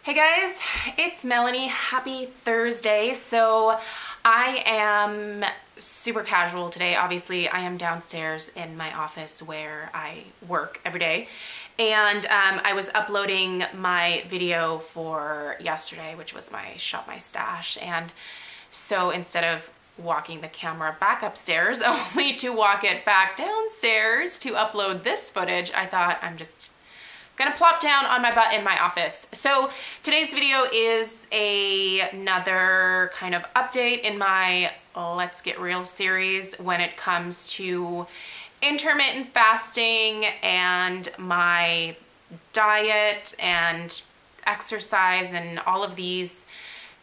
Hey guys, it's Melanie. Happy Thursday. So I am super casual today. Obviously, I am downstairs in my office where I work every day. And I was uploading my video for yesterday, which was my Shop My Stash. And so instead of walking the camera back upstairs, only to walk it back downstairs to upload this footage, I thought I'm just gonna plop down on my butt in my office. So today's video is another kind of update in my Let's Get Real series when it comes to intermittent fasting and my diet and exercise and all of these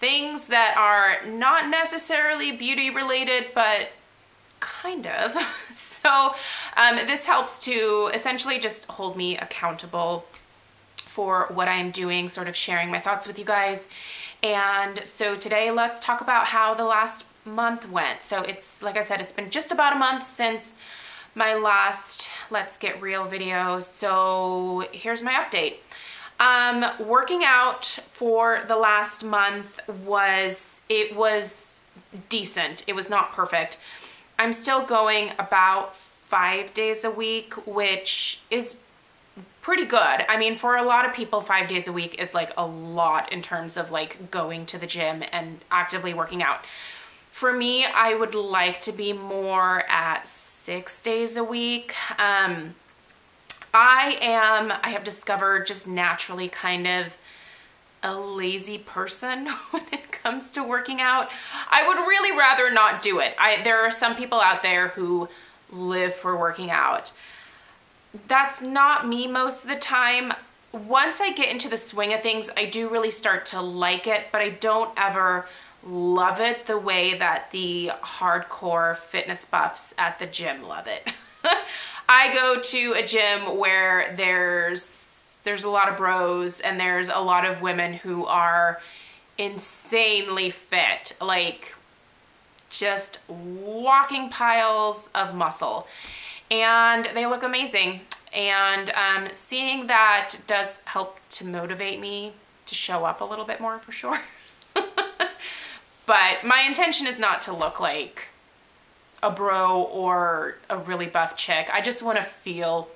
things that are not necessarily beauty related, but kind of. So this helps to essentially just hold me accountable for what I'm doing, sort of sharing my thoughts with you guys. And so today let's talk about how the last month went. So it's, like I said, it's been just about a month since my last Let's Get Real video. So here's my update. Working out for the last month was decent. It was not perfect. I'm still going about 5 days a week, which is pretty good. I mean, for a lot of people, 5 days a week is like a lot in terms of like going to the gym and actively working out. For me, I would like to be more at 6 days a week. I have discovered just naturally kind of a lazy person when it comes to working out. I would really rather not do it. There are some people out there who live for working out. That's not me most of the time. Once I get into the swing of things, I do really start to like it, but I don't ever love it the way that the hardcore fitness buffs at the gym love it. I go to a gym where there's a lot of bros and there's a lot of women who are insanely fit, like just walking piles of muscle, and they look amazing. And seeing that does help to motivate me to show up a little bit more, for sure. But my intention is not to look like a bro or a really buff chick. I just want to feel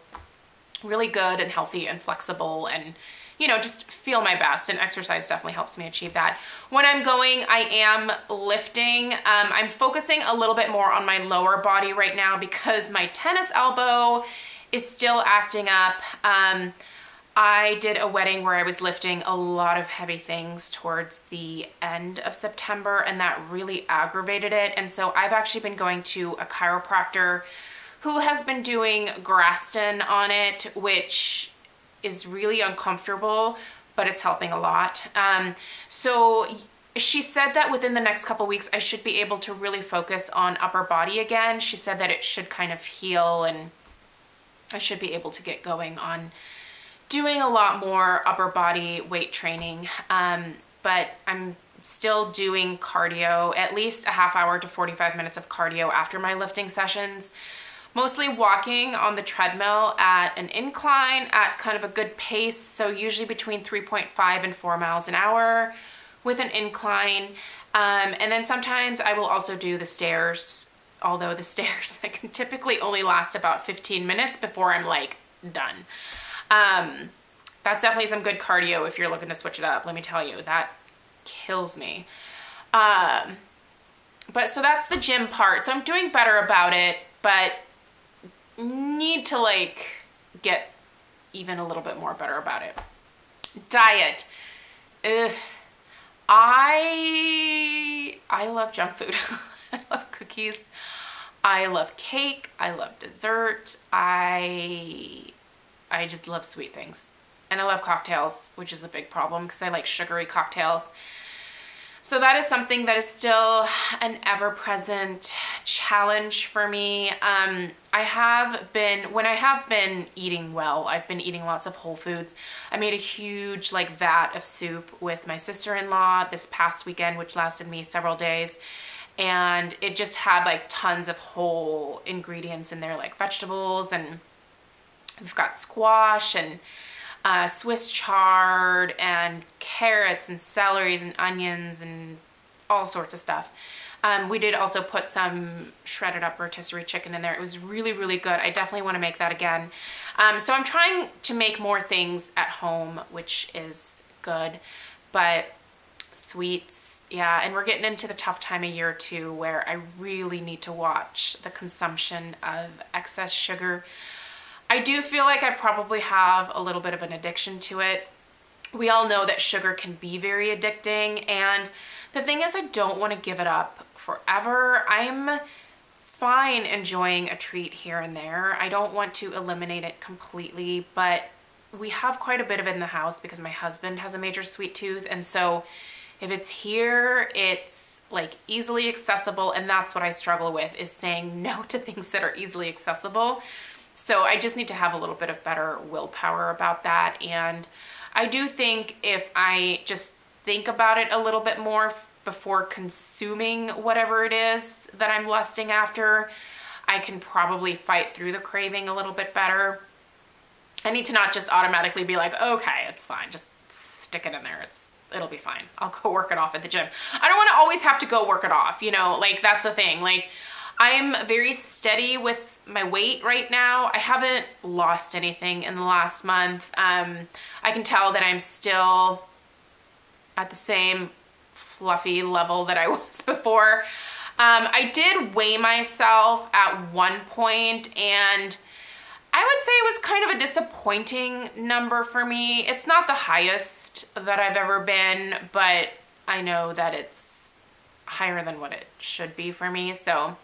really good and healthy and flexible and, you know, just feel my best, and exercise definitely helps me achieve that. When I'm going, I am lifting. I'm focusing a little bit more on my lower body right now because my tennis elbow is still acting up. I did a wedding where I was lifting a lot of heavy things towards the end of September, and that really aggravated it. And so I've actually been going to a chiropractor who has been doing Graston on it, which is really uncomfortable, but it's helping a lot. So she said that within the next couple weeks, I should be able to really focus on upper body again. She said that it should kind of heal and I should be able to get going on doing a lot more upper body weight training. But I'm still doing cardio, at least a half hour to 45 minutes of cardio after my lifting sessions. Mostly walking on the treadmill at an incline at kind of a good pace. So usually between 3.5 and 4 miles an hour with an incline. And then sometimes I will also do the stairs, although the stairs I can typically only last about 15 minutes before I'm like done. That's definitely some good cardio if you're looking to switch it up. Let me tell you, that kills me. But so that's the gym part. So I'm doing better about it, but need to like get even a little bit more better about it. Diet. Ugh. I love junk food. I love cookies. I love cake. I love dessert. I just love sweet things. And I love cocktails, which is a big problem because I like sugary cocktails. So that is something that is still an ever-present challenge for me. When I have been eating well, I've been eating lots of whole foods. I made a huge like vat of soup with my sister-in-law this past weekend, which lasted me several days. And it just had like tons of whole ingredients in there, like vegetables, and we've got squash and Swiss chard and carrots and celeries and onions and all sorts of stuff. We did also put some shredded up rotisserie chicken in there. It was really, really good. I definitely want to make that again. So I'm trying to make more things at home, which is good, but sweets, yeah. And we're getting into the tough time of year too, where I really need to watch the consumption of excess sugar. I do feel like I probably have a little bit of an addiction to it. We all know that sugar can be very addicting, and the thing is, I don't want to give it up forever. I'm fine enjoying a treat here and there. I don't want to eliminate it completely, but we have quite a bit of it in the house because my husband has a major sweet tooth, and so if it's here, it's like easily accessible, and that's what I struggle with, is saying no to things that are easily accessible. So I just need to have a little bit of better willpower about that. And I do think if I just think about it a little bit more before consuming whatever it is that I'm lusting after, I can probably fight through the craving a little bit better. I need to not just automatically be like, okay, it's fine, just stick it in there, it'll be fine, I'll go work it off at the gym. I don't want to always have to go work it off, you know, like that's the thing. Like, I'm very steady with my weight right now. I haven't lost anything in the last month. I can tell that I'm still at the same fluffy level that I was before. I did weigh myself at one point, and I would say it was kind of a disappointing number for me. It's not the highest that I've ever been, but I know that it's higher than what it should be for me. So,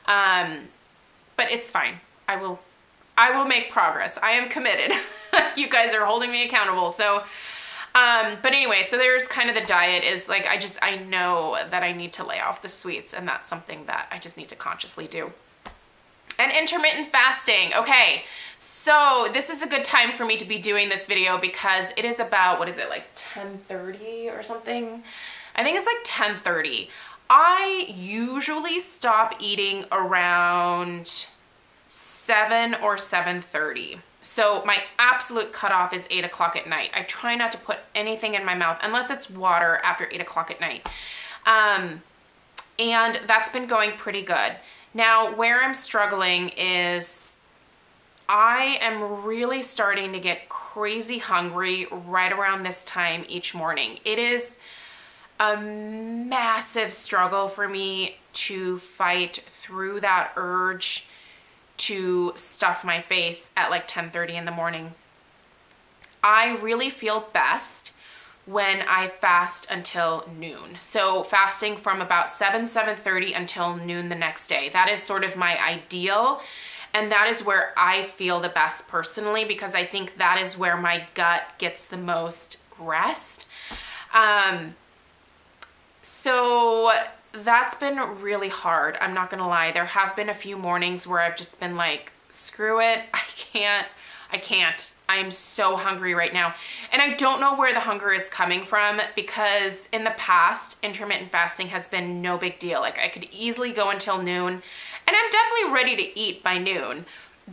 but it's fine. I will make progress. I am committed. You guys are holding me accountable. So, but anyway, so there's kind of the diet is like, I know that I need to lay off the sweets, and that's something that I just need to consciously do. And intermittent fasting. Okay, so this is a good time for me to be doing this video because it is about, what is it, like 10:30 or something? I think it's like 10:30. I usually stop eating around 7 or 7:30. So my absolute cutoff is 8 o'clock at night. I try not to put anything in my mouth unless it's water after 8 o'clock at night. And that's been going pretty good. Now, where I'm struggling is I am really starting to get crazy hungry right around this time each morning. It is a massive struggle for me to fight through that urge to stuff my face at like 10:30 in the morning. I really feel best when I fast until noon. So fasting from about 7:30 until noon the next day. That is sort of my ideal, and that is where I feel the best personally, because I think that is where my gut gets the most rest. So that's been really hard. I'm not gonna lie. There have been a few mornings where I've just been like, screw it, I can't. I'm so hungry right now. And I don't know where the hunger is coming from, because in the past, intermittent fasting has been no big deal. Like, I could easily go until noon, and I'm definitely ready to eat by noon,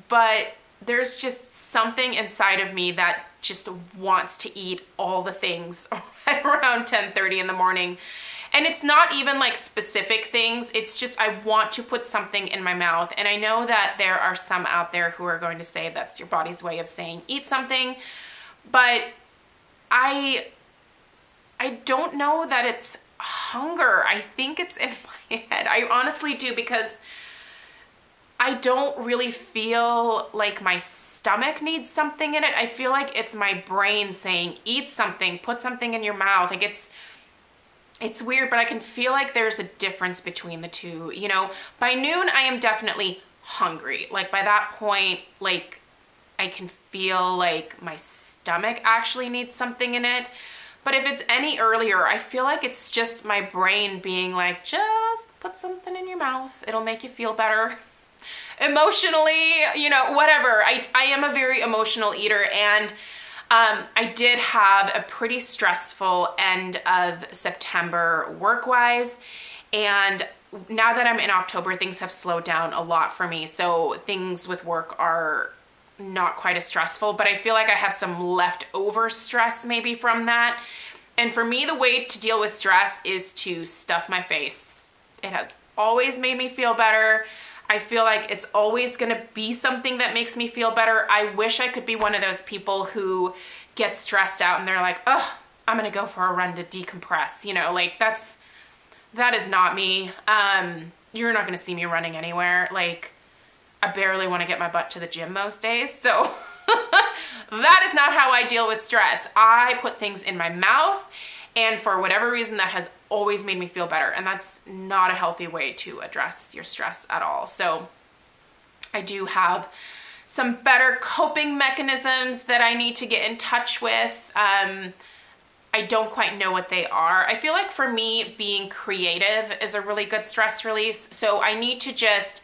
but there's just something inside of me that just wants to eat all the things right around 10:30 in the morning. And it's not even like specific things. It's just, I want to put something in my mouth. And I know that there are some out there who are going to say that's your body's way of saying eat something. But I don't know that it's hunger. I think it's in my head. I honestly do, because I don't really feel like my stomach needs something in it. I feel like it's my brain saying eat something, put something in your mouth. Like, it's weird, but I can feel like there's a difference between the two. You know, by noon, I am definitely hungry. Like, by that point, like, I can feel like my stomach actually needs something in it. But if it's any earlier, I feel like it's just my brain being like, just put something in your mouth. It'll make you feel better. Emotionally, you know, whatever. I am a very emotional eater, and I did have a pretty stressful end of September work-wise, and now that I'm in October, things have slowed down a lot for me. So things with work are not quite as stressful, but I feel like I have some leftover stress maybe from that. And for me, the way to deal with stress is to stuff my face. It has always made me feel better. I feel like it's always gonna be something that makes me feel better. I wish I could be one of those people who get stressed out and they're like, oh, I'm gonna go for a run to decompress. You know, like that is not me. You're not gonna see me running anywhere. Like, I barely wanna get my butt to the gym most days, so that is not how I deal with stress. I put things in my mouth, and for whatever reason, that has always made me feel better, and that's not a healthy way to address your stress at all. So I do have some better coping mechanisms that I need to get in touch with. I don't quite know what they are. I feel like for me, being creative is a really good stress release, so I need to just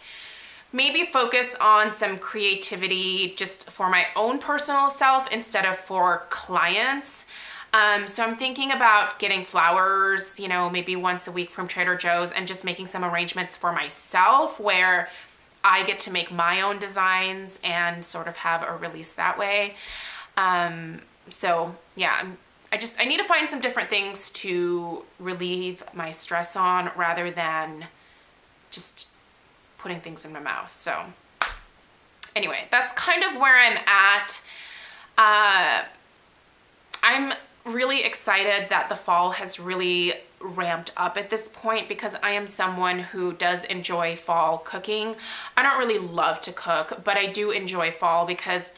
maybe focus on some creativity just for my own personal self instead of for clients. So I'm thinking about getting flowers, you know, maybe once a week from Trader Joe's, and just making some arrangements for myself where I get to make my own designs and sort of have a release that way. So yeah, I need to find some different things to relieve my stress on rather than just putting things in my mouth. So anyway, that's kind of where I'm at. I'm really excited that the fall has really ramped up at this point because I am someone who does enjoy fall cooking. I don't really love to cook, but I do enjoy fall because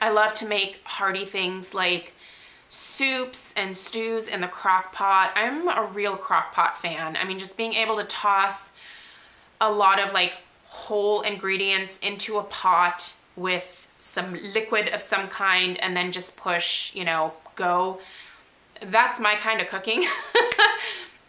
I love to make hearty things like soups and stews in the crock pot. I'm a real crock pot fan. I mean, just being able to toss a lot of like whole ingredients into a pot with some liquid of some kind and then just push, you know, go. That's my kind of cooking.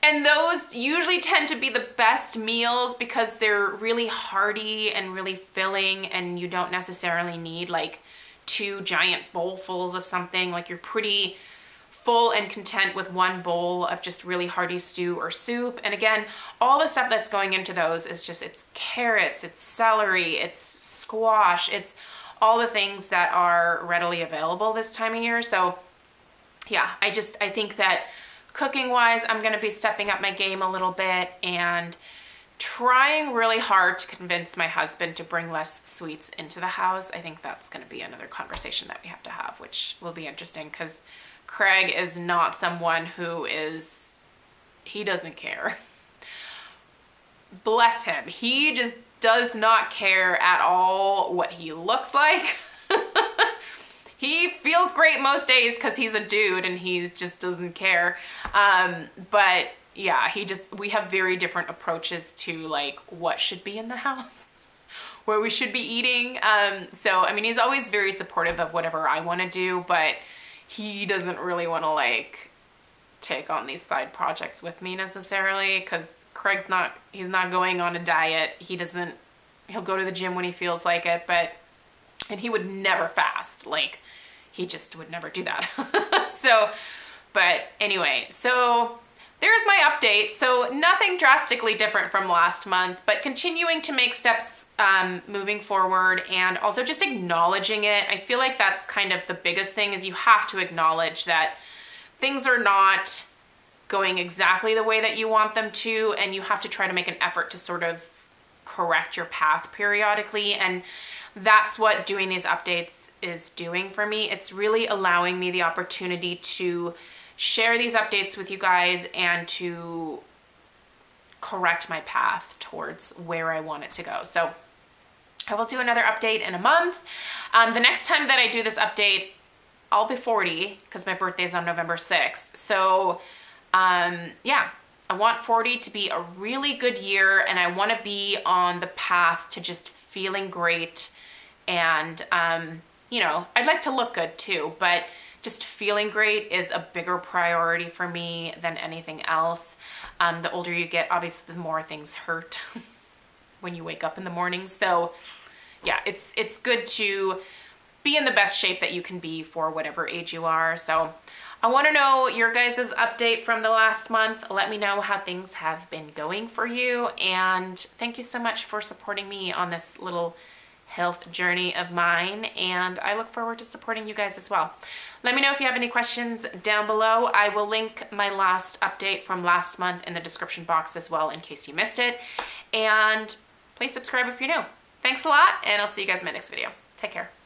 And those usually tend to be the best meals because they're really hearty and really filling, and you don't necessarily need like 2 giant bowlfuls of something. Like, you're pretty full and content with one bowl of just really hearty stew or soup. And again, all the stuff that's going into those is just, it's carrots, it's celery, it's squash, it's all the things that are readily available this time of year. So yeah, I think that cooking wise, I'm gonna be stepping up my game a little bit and trying really hard to convince my husband to bring less sweets into the house. I think that's gonna be another conversation that we have to have, which will be interesting because Craig is not someone who he doesn't care. Bless him. He just does not care at all what he looks like. He feels great most days because he's a dude and he just doesn't care. But yeah, we have very different approaches to like what should be in the house, where we should be eating. So, I mean, he's always very supportive of whatever I want to do, but he doesn't really want to like take on these side projects with me necessarily because he's not going on a diet. He'll go to the gym when he feels like it, and he would never fast. Like, he just would never do that. But anyway, so there's my update. So nothing drastically different from last month, but continuing to make steps moving forward and also just acknowledging it. I feel like that's kind of the biggest thing, is you have to acknowledge that things are not going exactly the way that you want them to, and you have to try to make an effort to sort of correct your path periodically. And that's what doing these updates is doing for me. It's really allowing me the opportunity to share these updates with you guys and to correct my path towards where I want it to go. So I will do another update in a month. The next time that I do this update, I'll be 40 because my birthday is on November 6th. So yeah, I want 40 to be a really good year, and I want to be on the path to just feeling great. And you know, I'd like to look good too, but just feeling great is a bigger priority for me than anything else. The older you get, obviously, the more things hurt when you wake up in the morning. So yeah, it's good to be in the best shape that you can be for whatever age you are. So I want to know your guys' update from the last month. Let me know how things have been going for you. And thank you so much for supporting me on this little health journey of mine, and I look forward to supporting you guys as well. Let me know if you have any questions down below. I will link my last update from last month in the description box as well in case you missed it. And please subscribe if you're new. Thanks a lot, and I'll see you guys in my next video. Take care.